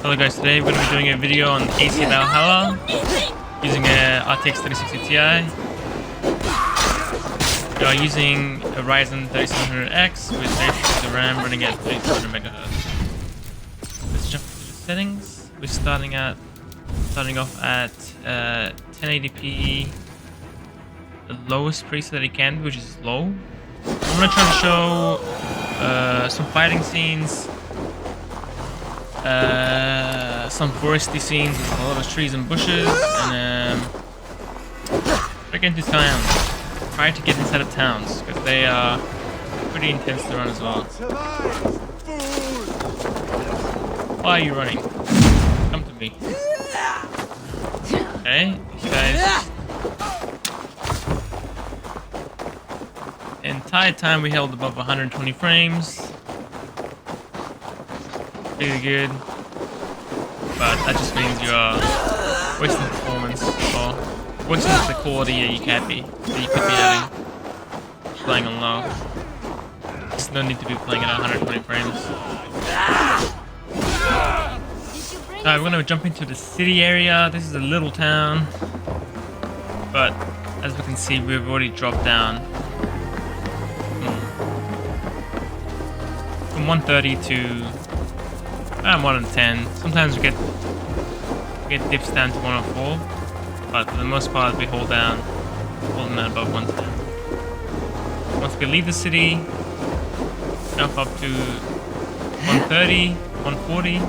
Hello guys, today we're going to be doing a video on AC VALHALLA using a RTX 3060 Ti. We are using a Ryzen 3700X with 36 RAM running at 3200 MHz. Let's jump into the settings. We're starting off at 1080p, the lowest preset that it can be, which is low. I'm going to try to show some fighting scenes, some foresty scenes with a lot of trees and bushes, and break into towns. Try to get inside of towns because they are pretty intense to run as well. Why are you running? Come to me. Okay, these guys. The entire time we held above 120 frames. Really good. But that just means you are wasting performance or wasting the quality that you could be having playing on low. There's no need to be playing at 120 frames. Alright, we're gonna jump into the city area. This is a little town, but as we can see, we've already dropped down from 130 to around 110. Sometimes we get dips down to 104, but for the most part we hold them out above 110. Once we leave the city, jump up to 130, 140.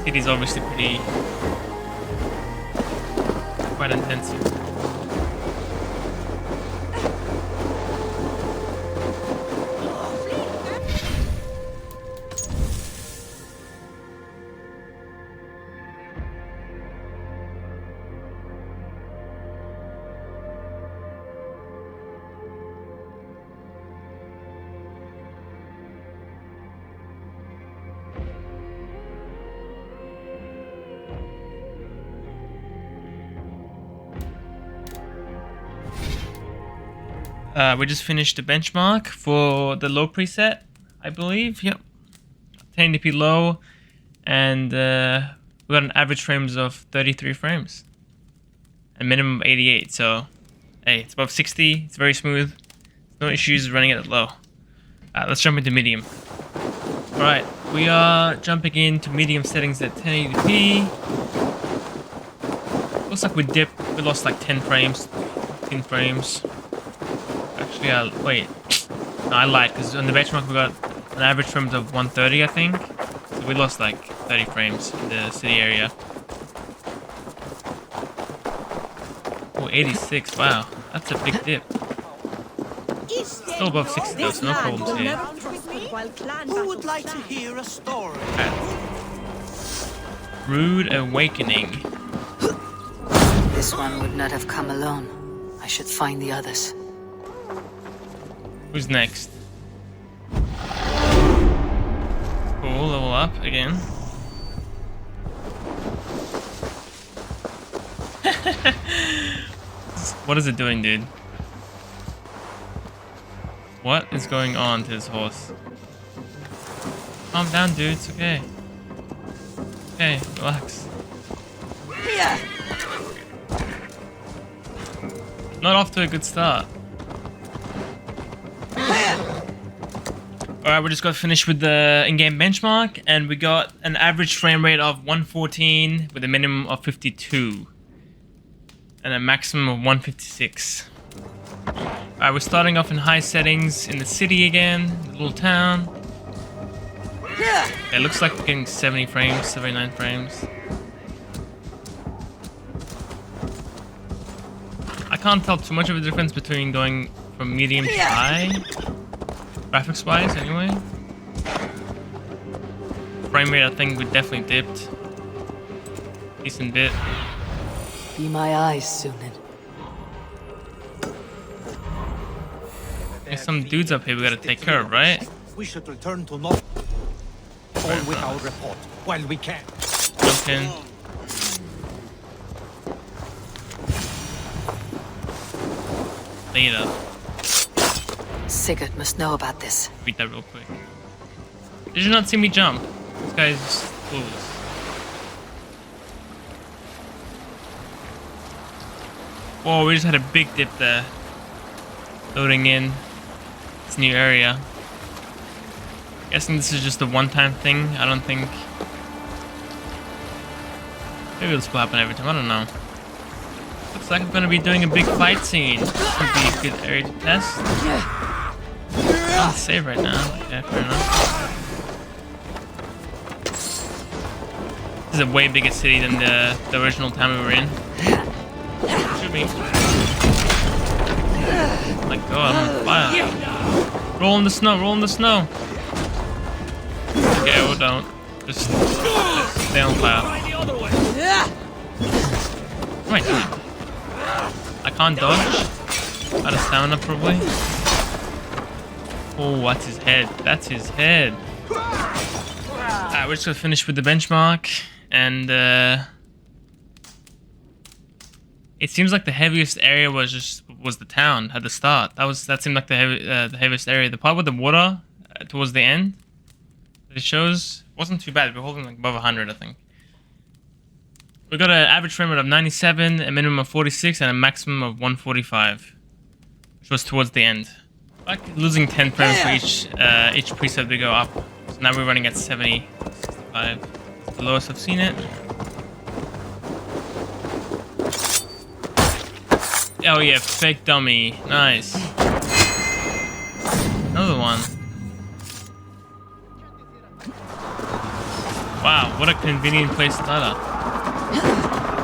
City's obviously quite intensive. We just finished the benchmark for the low preset, I believe. Yep, 1080p low, and we got an average frames of 33 frames, and minimum 88. So, hey, it's above 60. It's very smooth. No issues running it at low. Let's jump into medium. All right, we are jumping into medium settings at 1080p. Looks like we dipped. We lost like 10 frames, 15 frames. Actually, wait. No, I lied, because on the benchmark we got an average frames of 130, I think. So we lost like 30 frames in the city area. Oh, 86. Wow, that's a big dip. Still above 60 though, so no problems here. Who would like to hear a story? Rude Awakening. This one would not have come alone. I should find the others. Who's next? Cool, level up again. What is it doing, dude? What is going on to this horse? Calm down, dude. It's okay. Okay, relax. Not off to a good start. Alright, we just got finished with the in-game benchmark, and we got an average frame rate of 114 with a minimum of 52 and a maximum of 156. Alright, we're starting off in high settings in the city again, the little town. It looks like we're getting 70 frames, 79 frames. I can't tell too much of a difference between going from medium to high. Graphics wise, anyway. Frame rate, I think we definitely dipped. Decent bit. Be my eyes, Sunan. There's some dudes up here we gotta take care of, right? We should return to north. All with our report while we can. Jump in. Later. Sigurd must know about this. Read that real quick. Did you not see me jump? guy's clueless. Whoa, we just had a big dip there. Loading in this new area. Guessing this is just a one-time thing. I don't think... Maybe this will happen every time. I don't know. Looks like I'm gonna be doing a big fight scene. This would be a good area to test. I'll save right now. Okay, fair enough. This is a way bigger city than the original town we were in. Shoot me. Oh my god, I'm on fire. Roll in the snow, roll in the snow. Okay, or don't. Just stay on fire. What am I doing? I can't dodge. Out of stamina, probably. Oh, what's his head? That's his head. Alright, we're just gonna finish with the benchmark, and it seems like the heaviest area was the town at the start. That seemed like the heaviest area. The part with the water towards the end, it shows, wasn't too bad. We're holding like above 100, I think. We got an average frame rate of 97, a minimum of 46, and a maximum of 145, which was towards the end. Like losing 10 frames for each preset we go up. So now we're running at 70, 65. It's the lowest I've seen it. Oh yeah, fake dummy. Nice. Another one. Wow, what a convenient place to start up.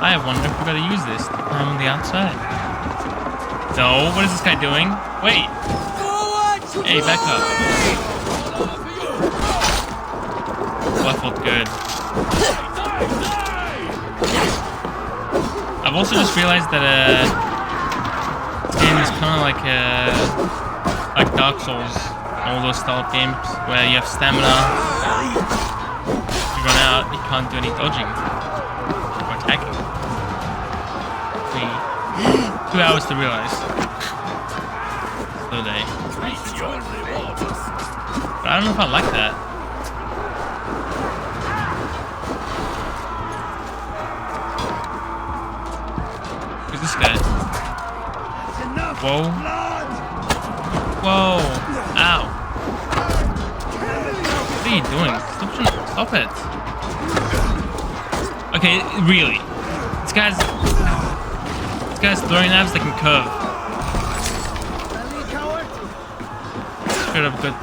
I wonder if we're gonna use this to climb on the outside. No, what is this guy doing? Wait. Hey, back up. Oh, that felt good. I've also just realized that this game is kind of like Dark Souls, all those style of games where you have stamina. You run out, you can't do any dodging or attacking. 2 hours to realize. Slow day. But I don't know if I like that. Who's this guy? Whoa. Whoa. Ow. What are you doing? Stop it. Okay, really. This guy's throwing knives that can curve. Straight up good.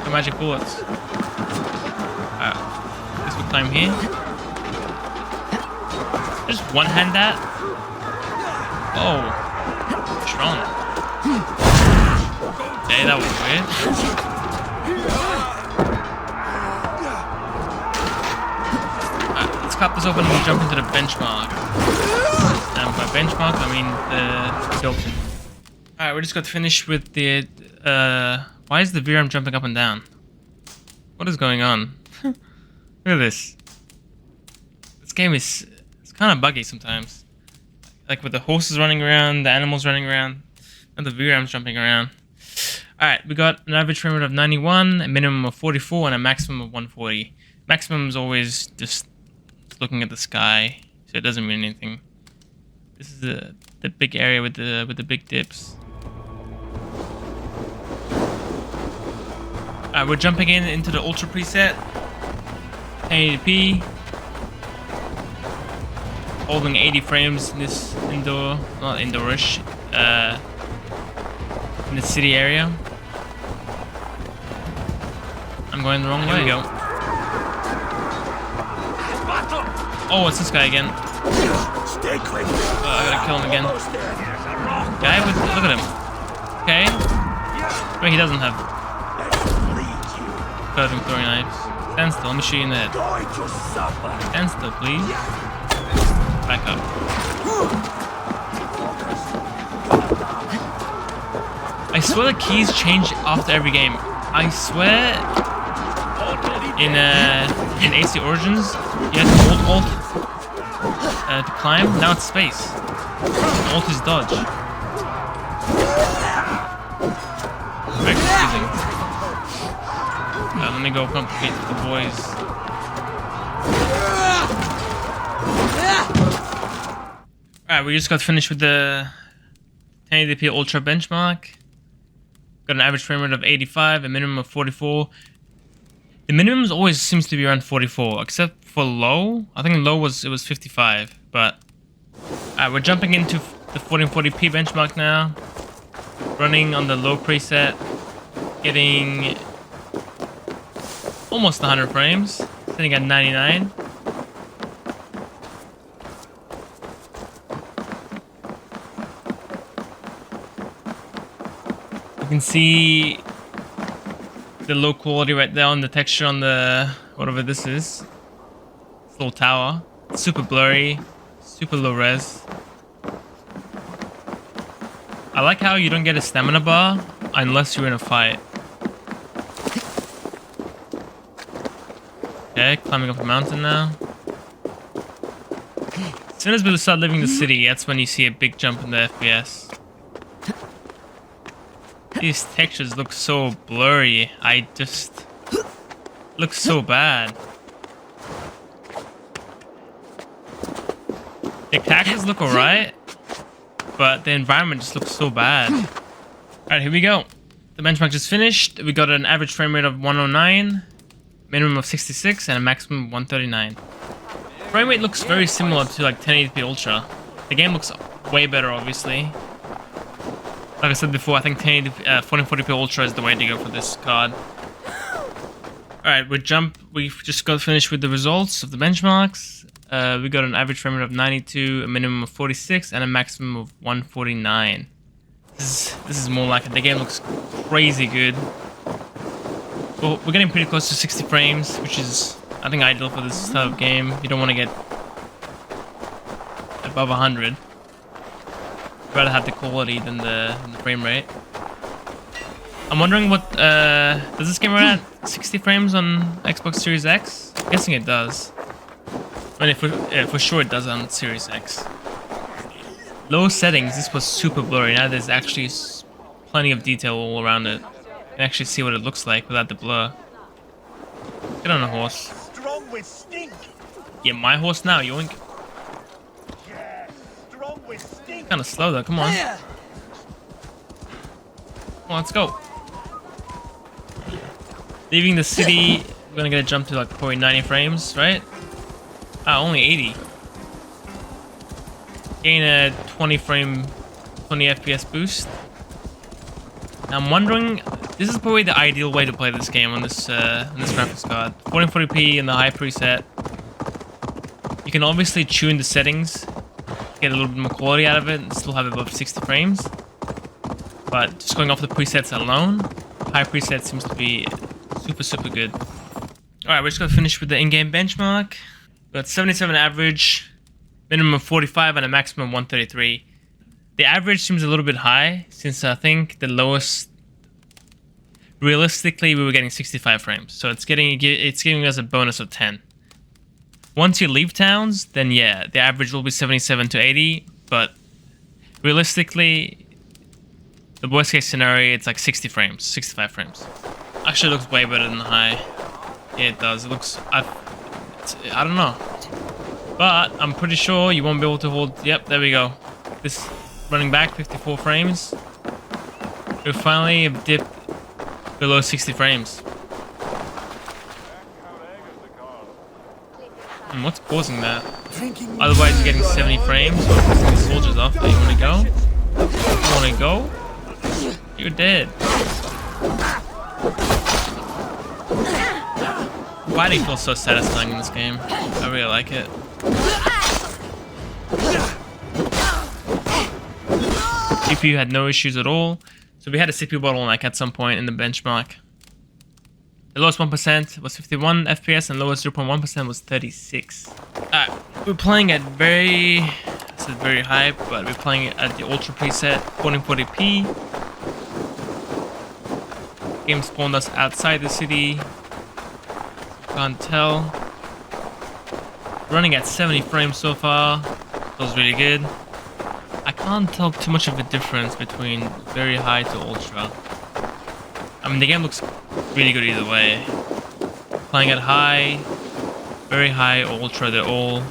No magic bullets. Guess we'll climb here. Just one hand that. Oh, strong. Okay, that was weird. Let's cut this open and jump into the benchmark. And by benchmark, I mean the built-in. Alright, we just got finished with the... why is the VRAM jumping up and down? What is going on? Look at this. This game is... It's kind of buggy sometimes. Like with the horses running around, the animals running around, and the VRAM's jumping around. Alright, we got an average frame rate of 91, a minimum of 44, and a maximum of 140. Maximum is always just looking at the sky, so it doesn't mean anything. This is the big area with the big dips. Alright, we're jumping into the Ultra preset. 1080p. Holding 80 frames in this not indoorish, in the city area. I'm going the wrong way. Here we go. Oh, it's this guy again. I gotta kill him again. Guy with, look at him. Okay. Wait, he doesn't have curving throwing knives. Stand still, let me shoot you in the head. Stand still, please. Back up. I swear the keys change after every game. I swear in AC Origins you have to hold Alt to climb. Now it's space. Alt is dodge. Very confusing. Let me go complicate with the boys. Alright, we just got finished with the 1080p Ultra benchmark. Got an average frame rate of 85, a minimum of 44. The minimum always seems to be around 44, except for low. I think low was 55, but we're jumping into the 1440p benchmark now. Running on the low preset, getting almost 100 frames, sitting at 99. You can see the low quality right there on the texture on the whatever this is. This little tower. It's super blurry, super low res. I like how you don't get a stamina bar unless you're in a fight. Okay, climbing up the mountain now. As soon as we start leaving the city, that's when you see a big jump in the FPS. These textures look so blurry. Looks so bad. The characters look alright, but the environment just looks so bad. Alright, here we go. The benchmark just finished. We got an average frame rate of 109, minimum of 66, and a maximum of 139. Frame rate looks very similar to like 1080p Ultra. The game looks way better, obviously. Like I said before, I think 1440p Ultra is the way to go for this card. Alright, we've just got finished with the results of the benchmarks. We got an average frame rate of 92, a minimum of 46, and a maximum of 149. This is more like it. The game looks crazy good. Well, we're getting pretty close to 60 frames, which is, I think, ideal for this type of game. You don't want to get above 100. I'd rather have the quality than the frame rate. I'm wondering what, does this game run at 60 frames on Xbox Series X? I'm guessing it does. I mean, for sure it does on Series X. Low settings, this was super blurry. Now there's actually plenty of detail all around it. You can actually see what it looks like without the blur. Get on a horse. Strong with stink. Yeah, my horse now, yoink. Yeah, strong with stink. Kind of slow though, come on. Come on, let's go. Leaving the city, we're gonna get a jump to like probably 90 frames, right? Ah, only 80. Gain a 20 FPS boost. Now I'm wondering, this is probably the ideal way to play this game on this graphics card. 1440p in the high preset. You can obviously tune the settings, get a little bit more quality out of it, and still have it above 60 frames. But just going off the presets alone, high preset seems to be super good. Alright, we're just gonna finish with the in-game benchmark. We got 77 average, minimum of 45, and a maximum of 133. The average seems a little bit high, since I think the lowest, realistically, we were getting 65 frames. So it's giving us a bonus of 10. Once you leave towns, then yeah, the average will be 77 to 80, but realistically, the worst case scenario, it's like 60 frames, 65 frames. Actually, it looks way better than the high. Yeah, it does. It looks, I don't know. But I'm pretty sure you won't be able to hold, yep, there we go. This running back 54 frames. We finally have dipped below 60 frames. And what's causing that? Otherwise you're getting 70 frames. So I'm pissing the soldiers off. You wanna go? You wanna go? You're dead. Fighting feels so satisfying in this game. I really like it. GPU had no issues at all. So we had a CPU bottleneck at some point in the benchmark. The lowest 1% was 51 FPS and lowest 0.1% was 36. We're playing at very high, but we're playing at the Ultra preset 1440p. Game spawned us outside the city. Can't tell. Running at 70 frames so far. Feels really good. I can't tell too much of a difference between very high to ultra. I mean, the game looks really good either way. Playing at high, very high, ultra, they're all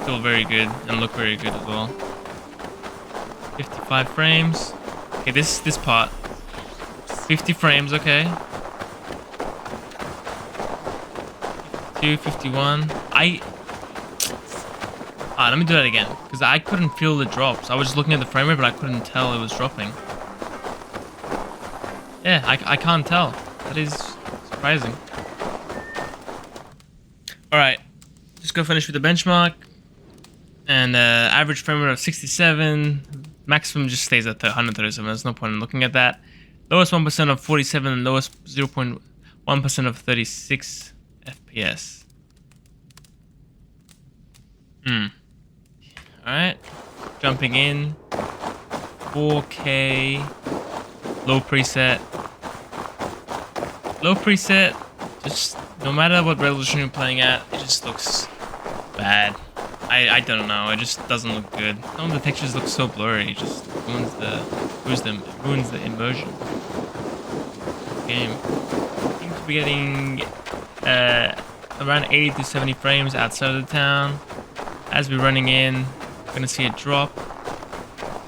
feel very good and look very good as well. 55 frames. Okay, this part. 50 frames, okay. 52, 51. Let me do that again, because I couldn't feel the drops. I was just looking at the frame rate, but I couldn't tell it was dropping. Yeah, I can't tell. That is surprising. Alright, just go finish with the benchmark. And average frame rate of 67. Maximum just stays at 137. There's no point in looking at that. Lowest 1% of 47 and lowest 0.1% of 36 FPS. Alright, jumping in. 4K. Low preset. Low preset, just no matter what resolution you're playing at, it just looks bad. I don't know, it just doesn't look good. Some of the textures look so blurry, it just ruins the immersion of the game. I seem to be getting around 80 to 70 frames outside of the town. As we're running in, we're gonna see a drop.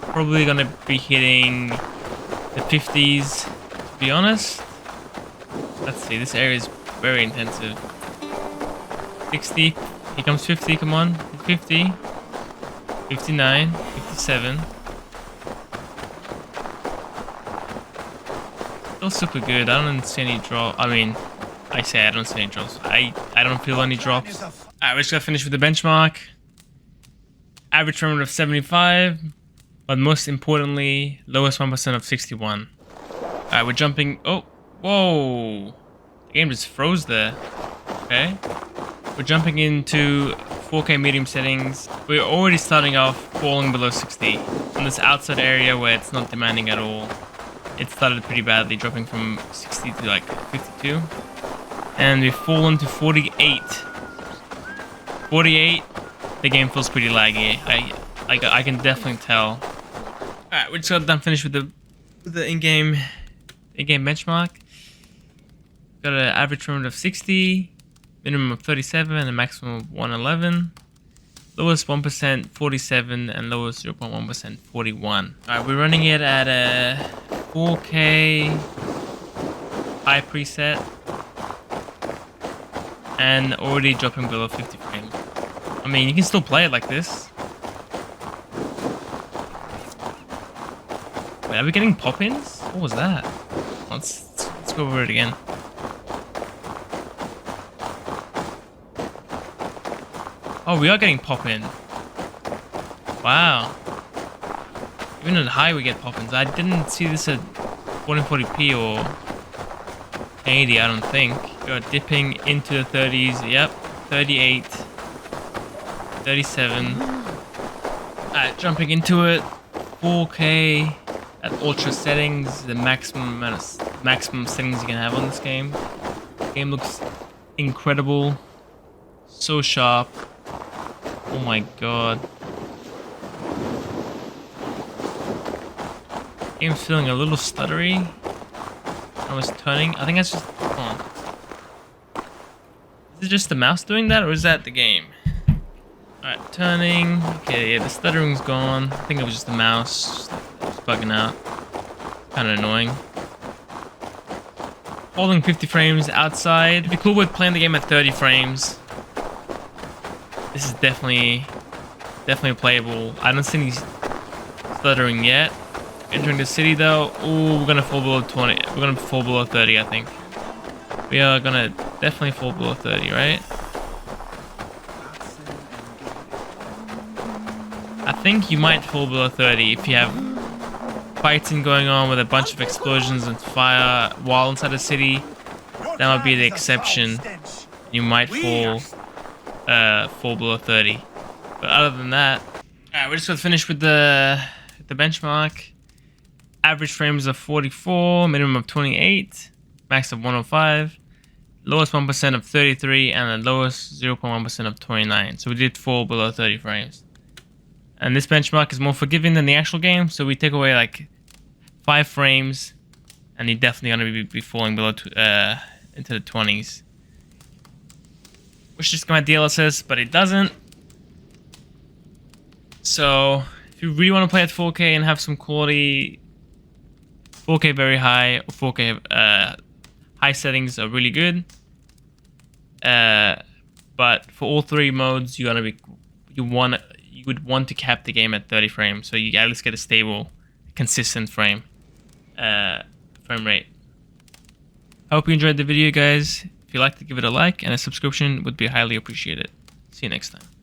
Probably gonna be hitting the 50s, to be honest. Let's see, this area is very intensive. 60, here comes 50, come on. 50, 59, 57. Still super good. I don't see any drop. I mean, I say I don't see any drops. I don't feel any drops. Alright, we're just gonna finish with the benchmark. Average frame rate of 75, but most importantly, lowest 1% of 61. Alright, we're jumping. Oh, whoa! The game just froze there. Okay. We're jumping into 4K medium settings. We're already starting off falling below 60. On this outside area where it's not demanding at all, it started pretty badly, dropping from 60 to like 52. And we've fallen to 48. 48, the game feels pretty laggy. I can definitely tell. Alright, we just got done finished with the in-game benchmark. Got an average frame rate of 60. Minimum of 37 and a maximum of 111. Lowest 1% 47 and lowest 0.1% 41. Alright, we're running it at a 4K high preset and already dropping below 50 frames. I mean, you can still play it like this. Wait, are we getting pop-ins? What was that? Let's go over it again. Oh, we are getting pop-in. Wow. Even at high we get pop-ins. I didn't see this at 1440p or 80, I don't think. You're dipping into the 30s. Yep. 38. 37. Alright, jumping into it. 4K at ultra settings. The maximum settings you can have on this game. The game looks incredible. So sharp. Oh my god. Game's feeling a little stuttery. I was turning. I think that's just. Hold on. Is it just the mouse doing that, or is that the game? Alright, turning. Okay, yeah, the stuttering's gone. I think it was just the mouse. Just bugging out. Kind of annoying. Holding 50 frames outside. It'd be cool with playing the game at 30 frames. This is definitely playable. I don't see any stuttering yet. Entering the city though. Ooh, we're gonna fall below 20. We're gonna fall below 30, I think. We are gonna definitely fall below 30, right? I think you might fall below 30 if you have fighting going on with a bunch of explosions and fire while inside the city. That might be the exception. You might fall below 30. But other than that, alright, we're just gonna finish with the benchmark. Average frames of 44, minimum of 28, max of 105, lowest 1% of 33, and the lowest 0.1% of 29. So we did fall below 30 frames. And this benchmark is more forgiving than the actual game, so we take away like 5 frames and you're definitely going to be falling below into the 20s. Wish this got my DLSS, but it doesn't. So if you really want to play at 4K and have some quality, 4K very high or 4K high settings are really good. But for all three modes, you would want to cap the game at 30 frames, so you at least get a stable, consistent frame rate. I hope you enjoyed the video, guys. If you liked it, give it a like, and a subscription would be highly appreciated. See you next time.